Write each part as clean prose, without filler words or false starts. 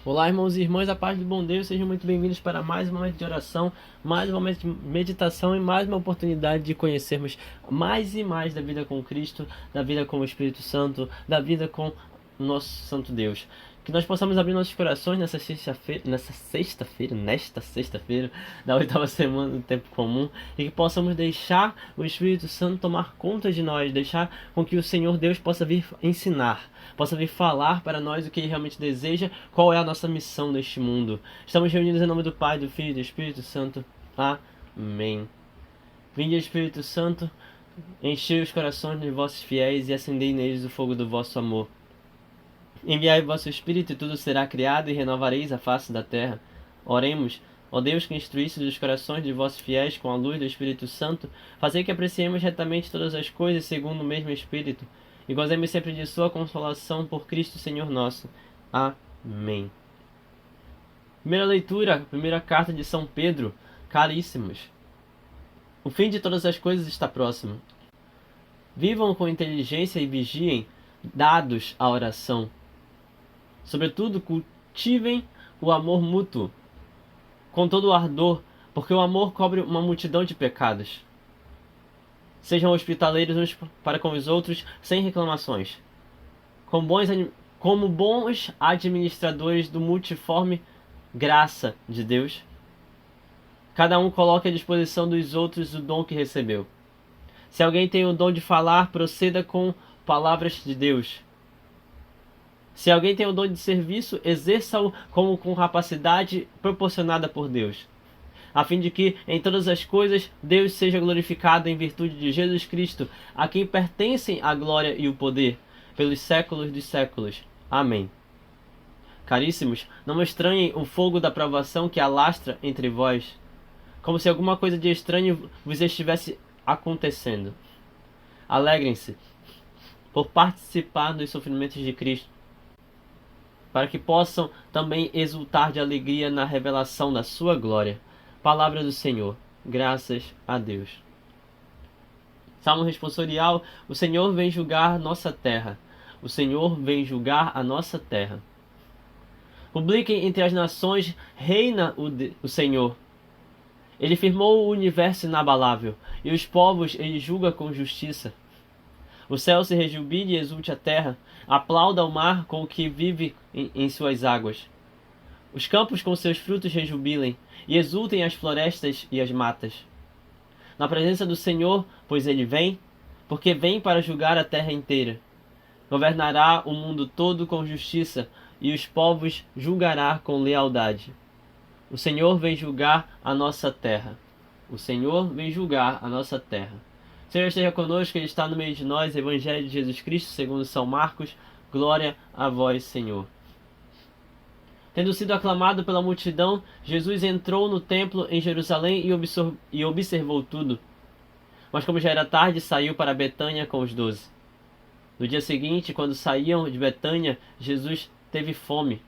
Olá, irmãos e irmãs, a paz do bom Deus, sejam muito bem-vindos para mais um momento de oração, mais um momento de meditação e mais uma oportunidade de conhecermos mais e mais da vida com Cristo, da vida com o Espírito Santo, da vida com o nosso Santo Deus. Que nós possamos abrir nossos corações nesta sexta-feira da oitava semana do tempo comum, e que possamos deixar o Espírito Santo tomar conta de nós, deixar com que o Senhor Deus possa vir ensinar, possa vir falar para nós o que Ele realmente deseja, qual é a nossa missão neste mundo. Estamos reunidos em nome do Pai, do Filho e do Espírito Santo. Amém. Vinde, Espírito Santo, enchei os corações dos vossos fiéis e acendei neles o fogo do vosso amor. Enviai o vosso Espírito e tudo será criado e renovareis a face da terra. Oremos. Ó Deus, que instruísse os corações de vossos fiéis com a luz do Espírito Santo, fazei que apreciemos retamente todas as coisas segundo o mesmo Espírito, e gozemos sempre de sua consolação por Cristo Senhor nosso. Amém. Primeira leitura, primeira carta de São Pedro. Caríssimos, o fim de todas as coisas está próximo. Vivam com inteligência e vigiem, dados à oração. Sobretudo, cultivem o amor mútuo, com todo o ardor, porque o amor cobre uma multidão de pecados. Sejam hospitaleiros uns para com os outros, sem reclamações. Como bons administradores do multiforme graça de Deus, cada um coloque à disposição dos outros o dom que recebeu. Se alguém tem o dom de falar, proceda com palavras de Deus. Se alguém tem o dom de serviço, exerça-o como com capacidade proporcionada por Deus, a fim de que, em todas as coisas, Deus seja glorificado em virtude de Jesus Cristo, a quem pertencem a glória e o poder, pelos séculos dos séculos. Amém. Caríssimos, não estranhem o fogo da provação que alastra entre vós, como se alguma coisa de estranho vos estivesse acontecendo. Alegrem-se por participar dos sofrimentos de Cristo, para que possam também exultar de alegria na revelação da sua glória. Palavra do Senhor. Graças a Deus. Salmo responsorial. O Senhor vem julgar nossa terra. O Senhor vem julgar a nossa terra. Publiquem entre as nações, reina o Senhor. Ele firmou o universo inabalável, e os povos ele julga com justiça. O céu se rejubile e exulte a terra, aplauda o mar com o que vive em suas águas. Os campos com seus frutos rejubilem, e exultem as florestas e as matas. Na presença do Senhor, pois ele vem, porque vem para julgar a terra inteira. Governará o mundo todo com justiça, e os povos julgará com lealdade. O Senhor vem julgar a nossa terra. O Senhor vem julgar a nossa terra. Senhor esteja conosco, Ele está no meio de nós. Evangelho de Jesus Cristo, segundo São Marcos. Glória a vós, Senhor. Tendo sido aclamado pela multidão, Jesus entrou no templo em Jerusalém e observou tudo. Mas como já era tarde, saiu para Betânia com os 12. No dia seguinte, quando saíam de Betânia, Jesus teve fome.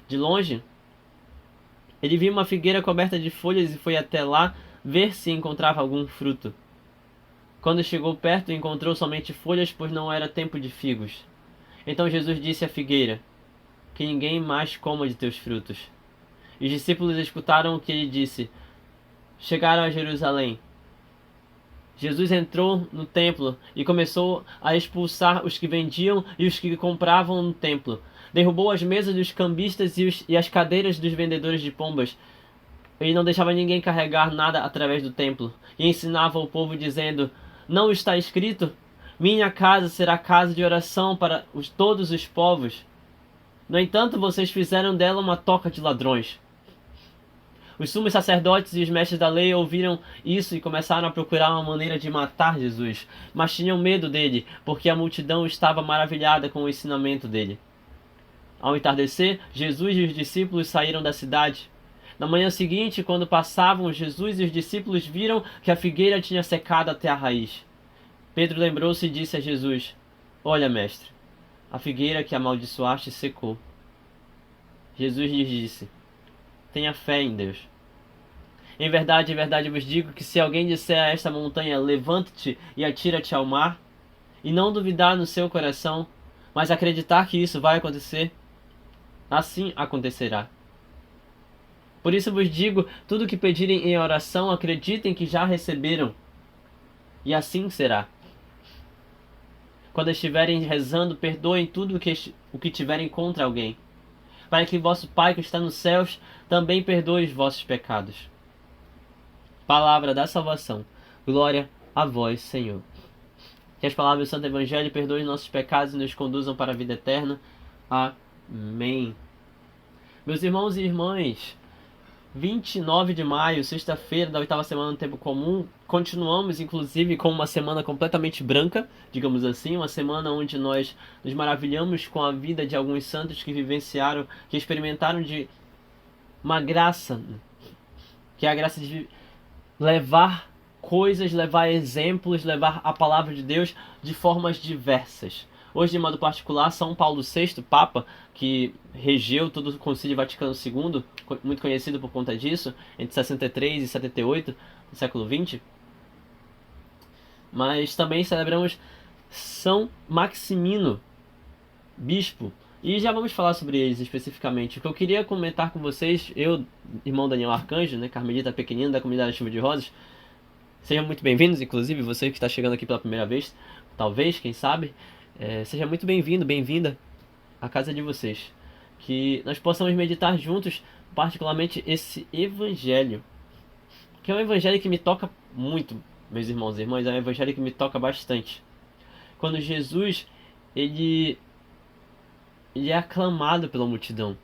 De longe, ele viu uma figueira coberta de folhas e foi até lá ver se encontrava algum fruto. Quando chegou perto, encontrou somente folhas, pois não era tempo de figos. Então Jesus disse à figueira: que ninguém mais coma de teus frutos. E os discípulos escutaram o que ele disse. Chegaram a Jerusalém. Jesus entrou no templo e começou a expulsar os que vendiam e os que compravam no templo. Derrubou as mesas dos cambistas e as cadeiras dos vendedores de pombas. Ele não deixava ninguém carregar nada através do templo. E ensinava o povo dizendo: não está escrito? Minha casa será casa de oração para todos os povos. No entanto, vocês fizeram dela uma toca de ladrões. Os sumos sacerdotes e os mestres da lei ouviram isso e começaram a procurar uma maneira de matar Jesus, mas tinham medo dele, porque a multidão estava maravilhada com o ensinamento dele. Ao entardecer, Jesus e os discípulos saíram da cidade. Na manhã seguinte, quando passavam, Jesus e os discípulos viram que a figueira tinha secado até a raiz. Pedro lembrou-se e disse a Jesus: olha, mestre, a figueira que amaldiçoaste secou. Jesus lhes disse: tenha fé em Deus. Em verdade vos digo que se alguém disser a esta montanha: levanta-te e atira-te ao mar, e não duvidar no seu coração, mas acreditar que isso vai acontecer, assim acontecerá. Por isso vos digo, tudo o que pedirem em oração, acreditem que já receberam, e assim será. Quando estiverem rezando, perdoem tudo o que tiverem contra alguém, para que vosso Pai que está nos céus também perdoe os vossos pecados. Palavra da salvação. Glória a vós, Senhor. Que as palavras do Santo Evangelho perdoem nossos pecados e nos conduzam para a vida eterna. Amém. Meus irmãos e irmãs, 29 de maio, sexta-feira da oitava semana do Tempo Comum, continuamos inclusive com uma semana completamente branca, digamos assim, uma semana onde nós nos maravilhamos com a vida de alguns santos que vivenciaram, que experimentaram de uma graça, que é a graça de levar coisas, levar exemplos, levar a palavra de Deus de formas diversas. Hoje, de modo particular, São Paulo VI, Papa, que regeu todo o Concílio Vaticano II, muito conhecido por conta disso, entre 63 e 78 do século XX. Mas também celebramos São Maximino, bispo, e já vamos falar sobre eles especificamente. O que eu queria comentar com vocês, eu, irmão Daniel Arcanjo, carmelita pequenino da comunidade Chuva de Rosas, sejam muito bem-vindos, inclusive você que está chegando aqui pela primeira vez, talvez, quem sabe, seja muito bem-vindo, bem-vinda à casa de vocês. Que nós possamos meditar juntos, particularmente esse evangelho, que é um evangelho que me toca muito, meus irmãos e irmãs, é um evangelho que me toca bastante. Quando Jesus, ele é aclamado pela multidão.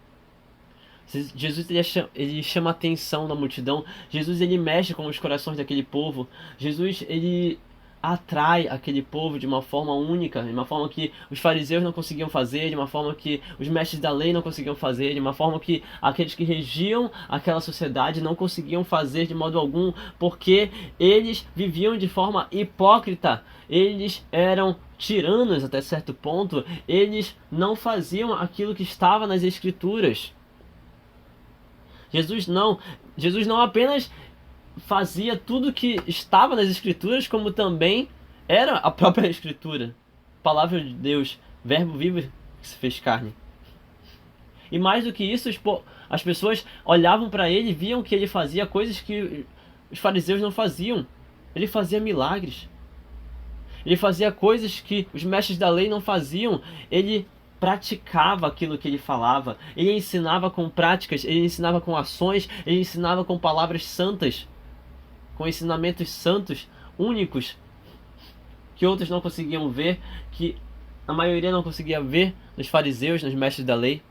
Jesus ele chama a atenção da multidão. Jesus ele mexe com os corações daquele povo. Jesus ele atrai aquele povo de uma forma única, de uma forma que os fariseus não conseguiam fazer, de uma forma que os mestres da lei não conseguiam fazer, de uma forma que aqueles que regiam aquela sociedade não conseguiam fazer de modo algum, porque eles viviam de forma hipócrita. Eles eram tiranos até certo ponto. Eles não faziam aquilo que estava nas Escrituras. Jesus não apenas fazia tudo que estava nas Escrituras, como também era a própria Escritura. Palavra de Deus, verbo vivo que se fez carne. E mais do que isso, as pessoas olhavam para ele e viam que ele fazia coisas que os fariseus não faziam. Ele fazia milagres. Ele fazia coisas que os mestres da lei não faziam. Ele praticava aquilo que ele falava. Ele ensinava com práticas, ele ensinava com ações, ele ensinava com palavras santas, com ensinamentos santos, únicos, que outros não conseguiam ver, que a maioria não conseguia ver nos fariseus, nos mestres da lei.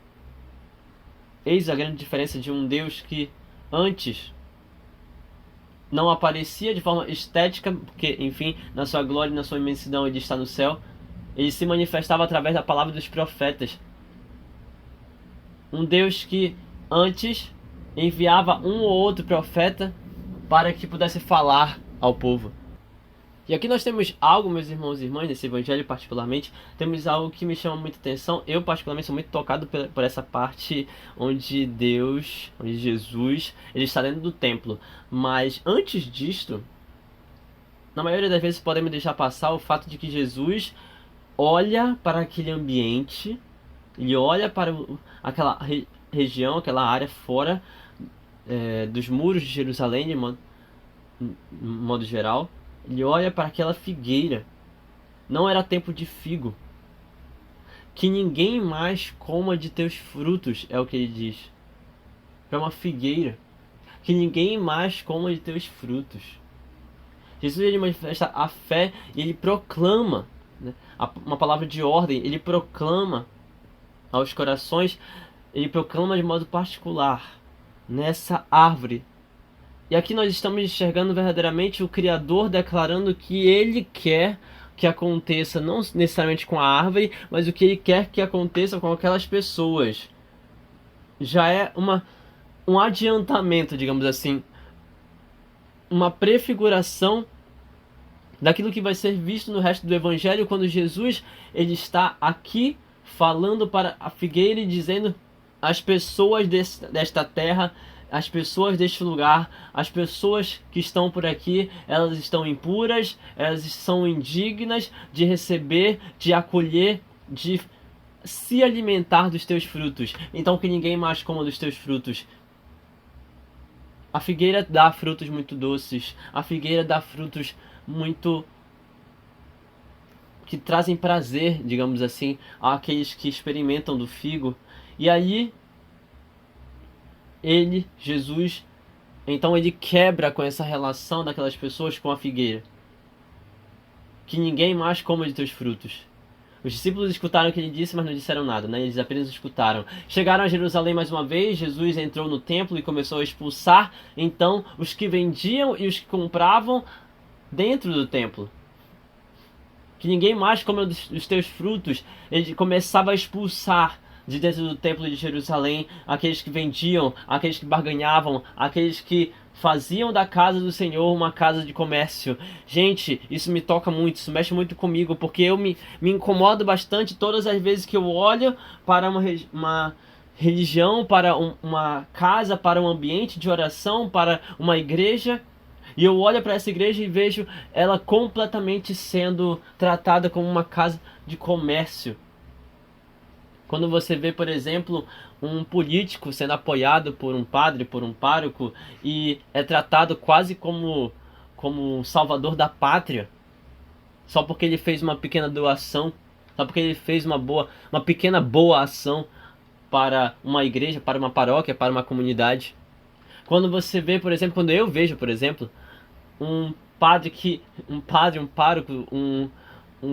Eis a grande diferença de um Deus que antes não aparecia de forma estética, porque, enfim, na sua glória e na sua imensidão ele está no céu. Ele se manifestava através da palavra dos profetas. Um Deus que antes enviava um ou outro profeta para que pudesse falar ao povo. E aqui nós temos algo, meus irmãos e irmãs, nesse evangelho particularmente, temos algo que me chama muita atenção. Eu particularmente sou muito tocado por essa parte onde Jesus, ele está dentro do templo. Mas antes disto, na maioria das vezes podemos deixar passar o fato de que Jesus olha para aquele ambiente, ele olha para aquela região, aquela área fora dos muros de Jerusalém, de modo geral. Ele olha para aquela figueira. Não era tempo de figo. Que ninguém mais coma de teus frutos, é o que ele diz. É uma figueira. Que ninguém mais coma de teus frutos. Jesus ele manifesta a fé e ele proclama, uma palavra de ordem. Ele proclama aos corações, ele proclama de modo particular nessa árvore. E aqui nós estamos enxergando verdadeiramente o Criador declarando que Ele quer que aconteça, não necessariamente com a árvore, mas o que Ele quer que aconteça com aquelas pessoas. Já é um adiantamento, digamos assim, uma prefiguração daquilo que vai ser visto no resto do Evangelho, quando Jesus ele está aqui falando para a figueira e dizendo às pessoas desta terra, as pessoas deste lugar, as pessoas que estão por aqui, elas estão impuras, elas são indignas de receber, de acolher, de se alimentar dos teus frutos, então que ninguém mais coma dos teus frutos. A figueira dá frutos muito doces, a figueira dá frutos muito que trazem prazer, digamos assim, àqueles que experimentam do figo. E aí, Jesus, então ele quebra com essa relação daquelas pessoas com a figueira. Que ninguém mais coma de teus frutos. Os discípulos escutaram o que ele disse, mas não disseram nada, né? Eles apenas escutaram. Chegaram a Jerusalém mais uma vez, Jesus entrou no templo e começou a expulsar, então, os que vendiam e os que compravam dentro do templo. Que ninguém mais come dos teus frutos. Ele começava a expulsar de dentro do templo de Jerusalém aqueles que vendiam, aqueles que barganhavam, aqueles que faziam da casa do Senhor uma casa de comércio. Gente, isso me toca muito, isso mexe muito comigo, porque eu me incomodo bastante todas as vezes que eu olho para uma religião, para uma casa, para um ambiente de oração, para uma igreja, e eu olho para essa igreja e vejo ela completamente sendo tratada como uma casa de comércio. Quando você vê, por exemplo, um político sendo apoiado por um padre, por um pároco, e é tratado quase como um salvador da pátria, só porque ele fez uma pequena doação, só porque ele fez uma pequena boa ação para uma igreja, para uma paróquia, para uma comunidade. Quando você vê, por exemplo, quando eu vejo, por exemplo, um pároco, um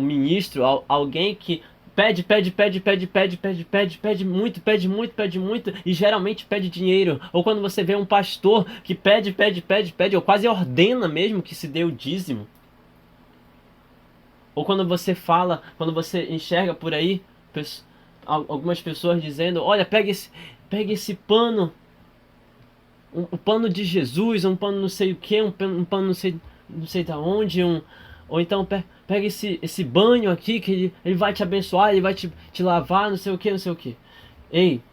ministro, alguém que pede muito e geralmente pede dinheiro. Ou quando você vê um pastor que pede, ou quase ordena mesmo que se dê o dízimo. Ou quando você enxerga por aí algumas pessoas dizendo: olha, pega esse pano, o pano de Jesus, um pano não sei o que, um pano não sei da onde, ou então pega esse banho aqui que ele vai te abençoar, ele vai te lavar, não sei o que. Ei,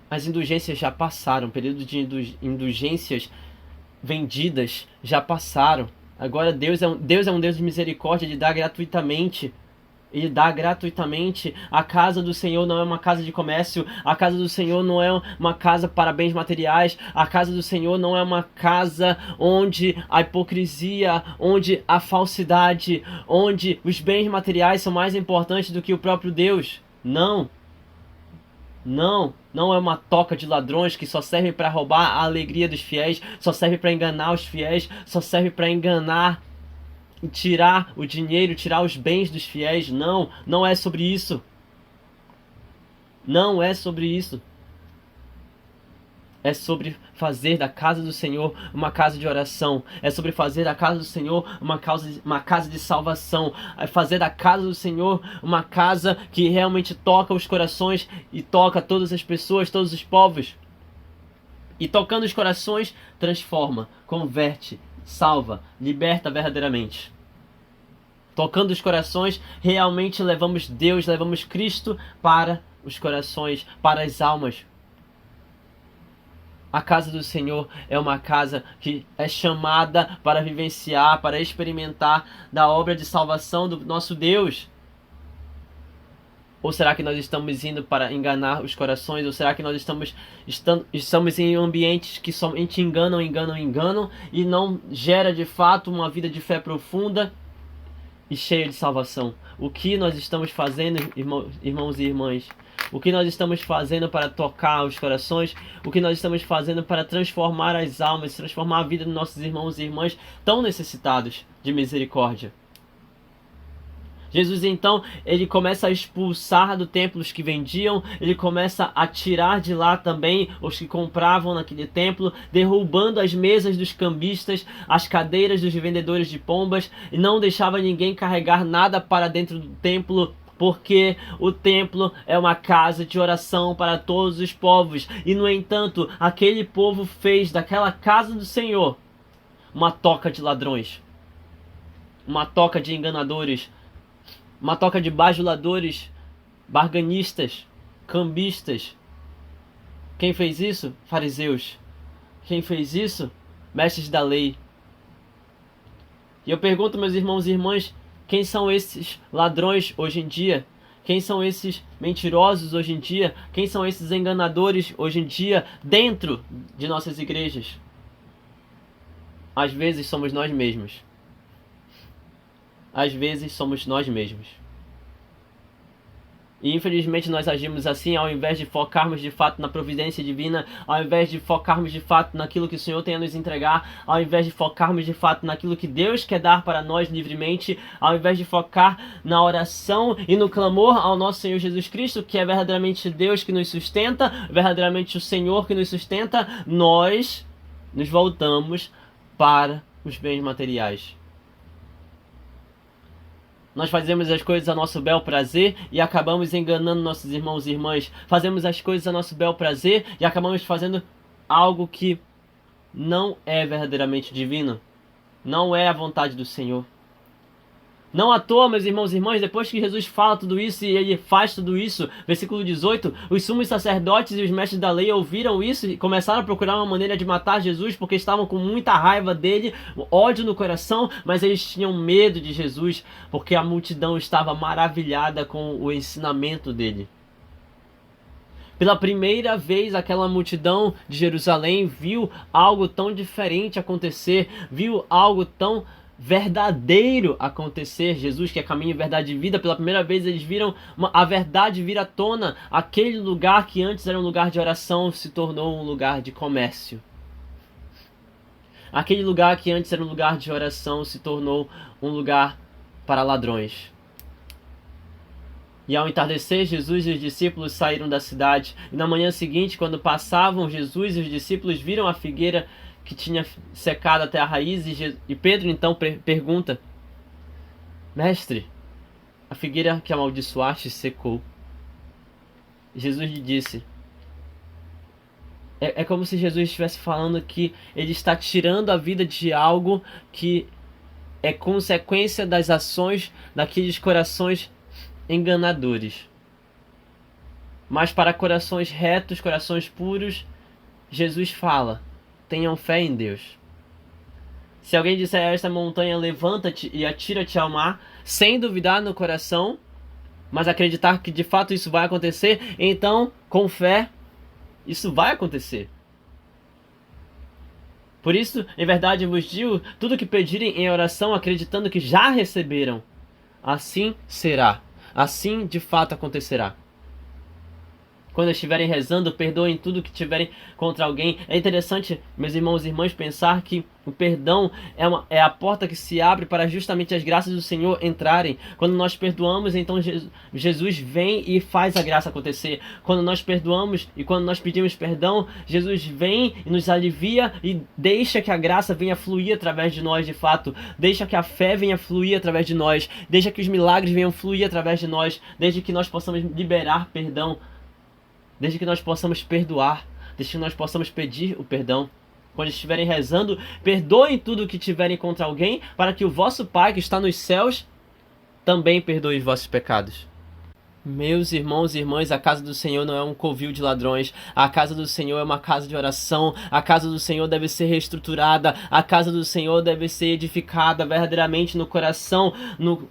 as indulgências já passaram, o período de indulgências vendidas já passaram. Agora Deus é um Deus de misericórdia, Ele dá gratuitamente. Ele dá gratuitamente. A casa do Senhor não é uma casa de comércio. A casa do Senhor não é uma casa para bens materiais. A casa do Senhor não é uma casa onde a hipocrisia, onde a falsidade, onde os bens materiais são mais importantes do que o próprio Deus. Não é uma toca de ladrões que só serve para roubar a alegria dos fiéis, só serve para enganar os fiéis, só serve para enganar, tirar o dinheiro, tirar os bens dos fiéis. Não é sobre isso. Não é sobre isso. É sobre fazer da casa do Senhor uma casa de oração. É sobre fazer da casa do Senhor uma casa de salvação. É fazer da casa do Senhor uma casa que realmente toca os corações e toca todas as pessoas, todos os povos. E tocando os corações, transforma, converte, salva, liberta verdadeiramente. Tocando os corações, realmente levamos Deus, levamos Cristo para os corações, para as almas. A casa do Senhor é uma casa que é chamada para vivenciar, para experimentar da obra de salvação do nosso Deus. Ou será que nós estamos indo para enganar os corações? Ou será que nós estamos em ambientes que somente enganam e não gera de fato uma vida de fé profunda e cheia de salvação? O que nós estamos fazendo, irmãos e irmãs? O que nós estamos fazendo para tocar os corações? O que nós estamos fazendo para transformar as almas, transformar a vida dos nossos irmãos e irmãs tão necessitados de misericórdia? Jesus então, ele começa a expulsar do templo os que vendiam, ele começa a tirar de lá também os que compravam naquele templo, derrubando as mesas dos cambistas, as cadeiras dos vendedores de pombas, e não deixava ninguém carregar nada para dentro do templo, porque o templo é uma casa de oração para todos os povos. E no entanto, aquele povo fez daquela casa do Senhor uma toca de ladrões, uma toca de enganadores, uma toca de bajuladores, barganistas, cambistas. Quem fez isso? Fariseus. Quem fez isso? Mestres da lei. E eu pergunto, meus irmãos e irmãs, quem são esses ladrões hoje em dia? Quem são esses mentirosos hoje em dia? Quem são esses enganadores hoje em dia dentro de nossas igrejas? Às vezes somos nós mesmos. Às vezes somos nós mesmos. E infelizmente nós agimos assim ao invés de focarmos de fato na providência divina, ao invés de focarmos de fato naquilo que o Senhor tem a nos entregar, ao invés de focarmos de fato naquilo que Deus quer dar para nós livremente, ao invés de focar na oração e no clamor ao nosso Senhor Jesus Cristo, que é verdadeiramente Deus que nos sustenta, verdadeiramente o Senhor que nos sustenta, nós nos voltamos para os bens materiais. Nós fazemos as coisas a nosso bel prazer e acabamos enganando nossos irmãos e irmãs. Fazemos as coisas a nosso bel prazer e acabamos fazendo algo que não é verdadeiramente divino. Não é a vontade do Senhor. Não à toa, meus irmãos e irmãs, depois que Jesus fala tudo isso e ele faz tudo isso, versículo 18, os sumos sacerdotes e os mestres da lei ouviram isso e começaram a procurar uma maneira de matar Jesus porque estavam com muita raiva dele, ódio no coração, mas eles tinham medo de Jesus porque a multidão estava maravilhada com o ensinamento dele. Pela primeira vez, aquela multidão de Jerusalém viu algo tão diferente acontecer, viu algo tão verdadeiro acontecer. Jesus, que é caminho, verdade e vida, pela primeira vez eles viram a verdade vir à tona. Aquele lugar que antes era um lugar de oração se tornou um lugar de comércio. Aquele lugar que antes era um lugar de oração se tornou um lugar para ladrões. E ao entardecer, Jesus e os discípulos saíram da cidade. E na manhã seguinte, quando passavam, Jesus e os discípulos viram a figueira que tinha secado até a raiz, e Pedro então pergunta: Mestre, a figueira que amaldiçoaste secou. Jesus lhe disse, é como se Jesus estivesse falando que ele está tirando a vida de algo que é consequência das ações daqueles corações enganadores. Mas para corações retos, corações puros, Jesus fala: tenham fé em Deus. Se alguém disser a esta montanha, levanta-te e atira-te ao mar, sem duvidar no coração, mas acreditar que de fato isso vai acontecer, então, com fé, isso vai acontecer. Por isso, em verdade eu vos digo, tudo que pedirem em oração, acreditando que já receberam, assim será. Assim de fato acontecerá. Quando estiverem rezando, perdoem tudo que tiverem contra alguém. É interessante, meus irmãos e irmãs, pensar que o perdão é a porta que se abre para justamente as graças do Senhor entrarem. Quando nós perdoamos, então Jesus vem e faz a graça acontecer. Quando nós perdoamos e quando nós pedimos perdão, Jesus vem e nos alivia e deixa que a graça venha fluir através de nós de fato. Deixa que a fé venha fluir através de nós. Deixa que os milagres venham fluir através de nós. Desde que nós possamos liberar perdão. Desde que nós possamos perdoar, desde que nós possamos pedir o perdão. Quando estiverem rezando, perdoem tudo o que tiverem contra alguém, para que o vosso Pai que está nos céus também perdoe os vossos pecados. Meus irmãos e irmãs, a casa do Senhor não é um covil de ladrões. A casa do Senhor é uma casa de oração. A casa do Senhor deve ser reestruturada. A casa do Senhor deve ser edificada verdadeiramente no coração,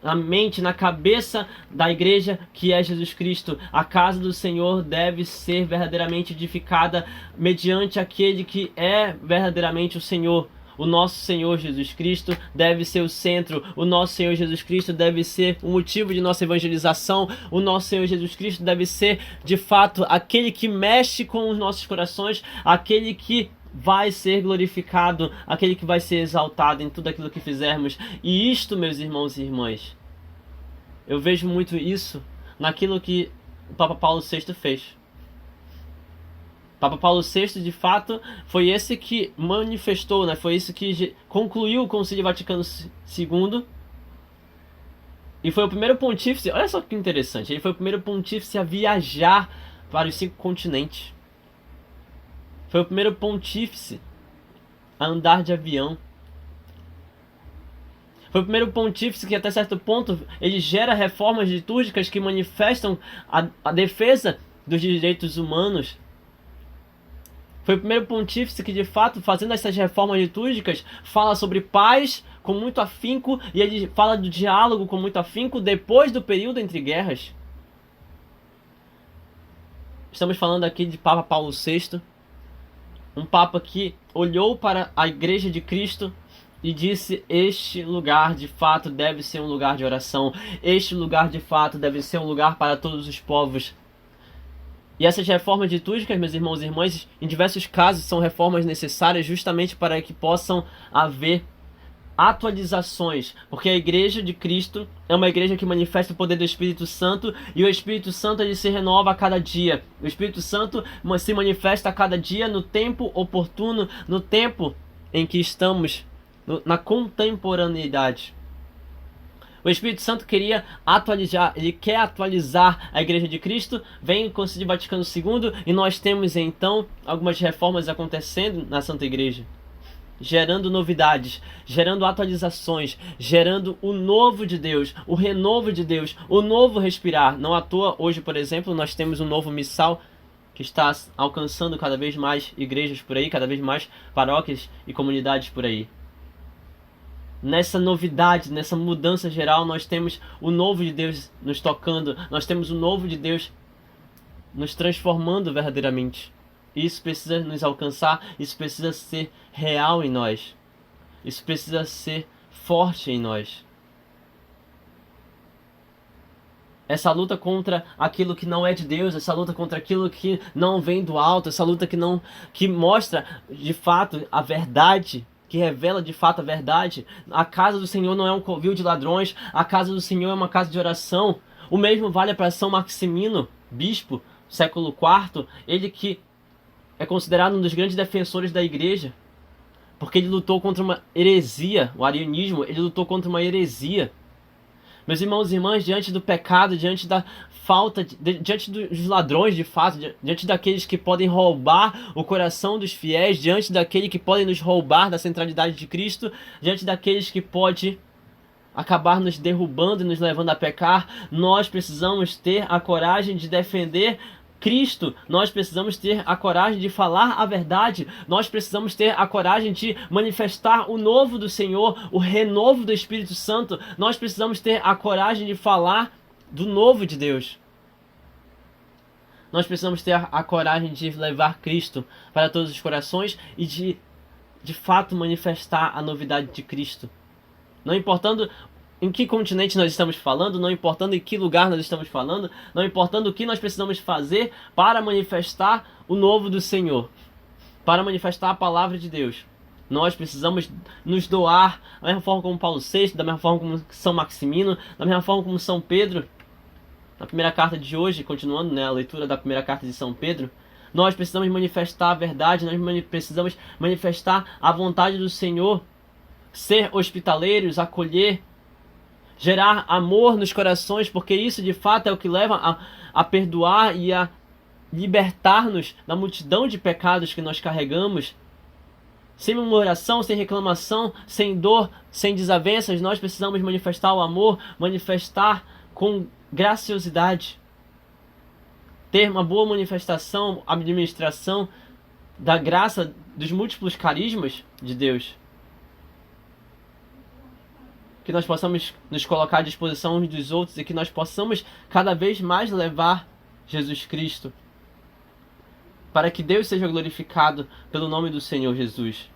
na mente, na cabeça da igreja que é Jesus Cristo. A casa do Senhor deve ser verdadeiramente edificada mediante aquele que é verdadeiramente o Senhor. O nosso Senhor Jesus Cristo deve ser o centro. O nosso Senhor Jesus Cristo deve ser o motivo de nossa evangelização. O nosso Senhor Jesus Cristo deve ser, de fato, aquele que mexe com os nossos corações, aquele que vai ser glorificado, aquele que vai ser exaltado em tudo aquilo que fizermos. E isto, meus irmãos e irmãs, eu vejo muito isso naquilo que o Papa Paulo VI fez. Papa Paulo VI, de fato, foi esse que manifestou, foi esse que concluiu o Concílio Vaticano II. E foi o primeiro pontífice, olha só que interessante, ele foi o primeiro pontífice a viajar para os 5 continentes. Foi o primeiro pontífice a andar de avião. Foi o primeiro pontífice que, até certo ponto, ele gera reformas litúrgicas que manifestam a defesa dos direitos humanos. Foi o primeiro pontífice que, de fato, fazendo essas reformas litúrgicas, fala sobre paz com muito afinco, e ele fala do diálogo com muito afinco depois do período entre guerras. Estamos falando aqui de Papa Paulo VI, um Papa que olhou para a Igreja de Cristo e disse: este lugar de fato deve ser um lugar de oração, este lugar de fato deve ser um lugar para todos os povos. E essas reformas litúrgicas, meus irmãos e irmãs, em diversos casos são reformas necessárias justamente para que possam haver atualizações, porque a Igreja de Cristo é uma igreja que manifesta o poder do Espírito Santo, e o Espírito Santo ele se renova a cada dia. O Espírito Santo se manifesta a cada dia no tempo oportuno, no tempo em que estamos, na contemporaneidade. O Espírito Santo queria atualizar, ele quer atualizar a Igreja de Cristo. Vem o Concílio Vaticano II e nós temos então algumas reformas acontecendo na Santa Igreja, gerando novidades, gerando atualizações, gerando o novo de Deus, o renovo de Deus, o novo respirar. Não à toa, hoje, por exemplo, nós temos um novo missal que está alcançando cada vez mais igrejas por aí, cada vez mais paróquias e comunidades por aí. Nessa novidade, nessa mudança geral, nós temos o novo de Deus nos tocando, nós temos o novo de Deus nos transformando verdadeiramente. Isso precisa nos alcançar, isso precisa ser real em nós, isso precisa ser forte em nós. Essa luta contra aquilo que não é de Deus, essa luta contra aquilo que não vem do alto, essa luta que mostra de fato a verdade, que revela de fato a verdade. A casa do Senhor não é um covil de ladrões, a casa do Senhor é uma casa de oração. O mesmo vale para São Maximino, bispo, século IV, ele que é considerado um dos grandes defensores da igreja, porque ele lutou contra uma heresia, o arianismo, ele lutou contra uma heresia. Meus irmãos e irmãs, diante do pecado, diante da falta, diante dos ladrões de fato, diante daqueles que podem roubar o coração dos fiéis, diante daquele que podem nos roubar da centralidade de Cristo, diante daqueles que pode acabar nos derrubando e nos levando a pecar, nós precisamos ter a coragem de defender Cristo, nós precisamos ter a coragem de falar a verdade, nós precisamos ter a coragem de manifestar o novo do Senhor, o renovo do Espírito Santo, nós precisamos ter a coragem de falar do novo de Deus. Nós precisamos ter a coragem de levar Cristo para todos os corações e de fato manifestar a novidade de Cristo. Não importando em que continente nós estamos falando, não importando em que lugar nós estamos falando, não importando o que nós precisamos fazer para manifestar o novo do Senhor, para manifestar a palavra de Deus. Nós precisamos nos doar, da mesma forma como Paulo VI, da mesma forma como São Maximino, da mesma forma como São Pedro. Na primeira carta de hoje, continuando, a leitura da primeira carta de São Pedro, nós precisamos manifestar a verdade, nós precisamos manifestar a vontade do Senhor, ser hospitaleiros, acolher, gerar amor nos corações, porque isso de fato é o que leva a perdoar e a libertar-nos da multidão de pecados que nós carregamos. Sem murmuração, sem reclamação, sem dor, sem desavenças, nós precisamos manifestar o amor, manifestar com graciosidade, ter uma boa manifestação, administração da graça dos múltiplos carismas de Deus. Que nós possamos nos colocar à disposição uns dos outros e que nós possamos cada vez mais levar Jesus Cristo, para que Deus seja glorificado pelo nome do Senhor Jesus,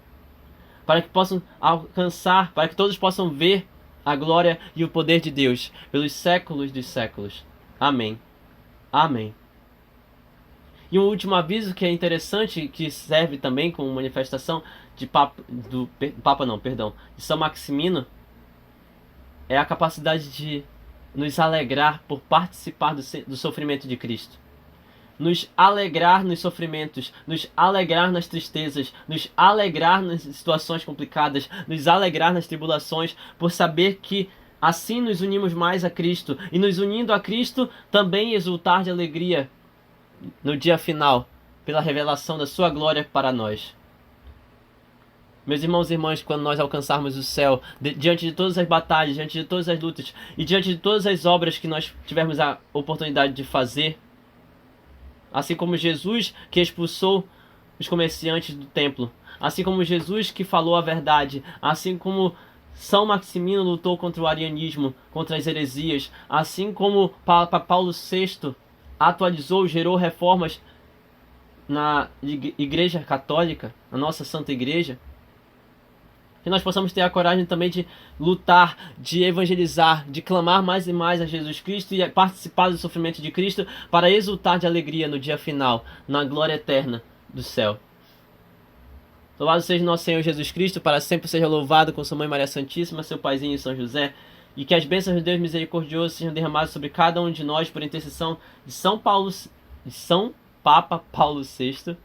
para que possam alcançar, para que todos possam ver a glória e o poder de Deus pelos séculos dos séculos. Amém. Amém. E um último aviso que é interessante, que serve também como manifestação de de São Maximino, é a capacidade de nos alegrar por participar do sofrimento de Cristo. Nos alegrar nos sofrimentos, nos alegrar nas tristezas, nos alegrar nas situações complicadas, nos alegrar nas tribulações, por saber que assim nos unimos mais a Cristo, e nos unindo a Cristo também exultar de alegria no dia final, pela revelação da sua glória para nós. Meus irmãos e irmãs, quando nós alcançarmos o céu, diante de todas as batalhas, diante de todas as lutas e diante de todas as obras que nós tivermos a oportunidade de fazer, assim como Jesus que expulsou os comerciantes do templo, assim como Jesus que falou a verdade, assim como São Maximino lutou contra o arianismo, contra as heresias, assim como Paulo VI atualizou, gerou reformas na Igreja Católica, a nossa Santa Igreja. Que nós possamos ter a coragem também de lutar, de evangelizar, de clamar mais e mais a Jesus Cristo e participar do sofrimento de Cristo para exultar de alegria no dia final, na glória eterna do céu. Louvado seja nosso Senhor Jesus Cristo, para sempre seja louvado com sua Mãe Maria Santíssima, seu Paizinho São José, e que as bênçãos de Deus misericordioso sejam derramadas sobre cada um de nós por intercessão de São Papa Paulo VI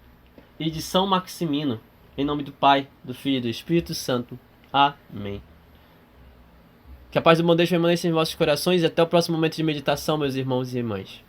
e de São Maximino. Em nome do Pai, do Filho e do Espírito Santo. Amém. Que a paz do bom Deus permaneça em vossos corações e até o próximo momento de meditação, meus irmãos e irmãs.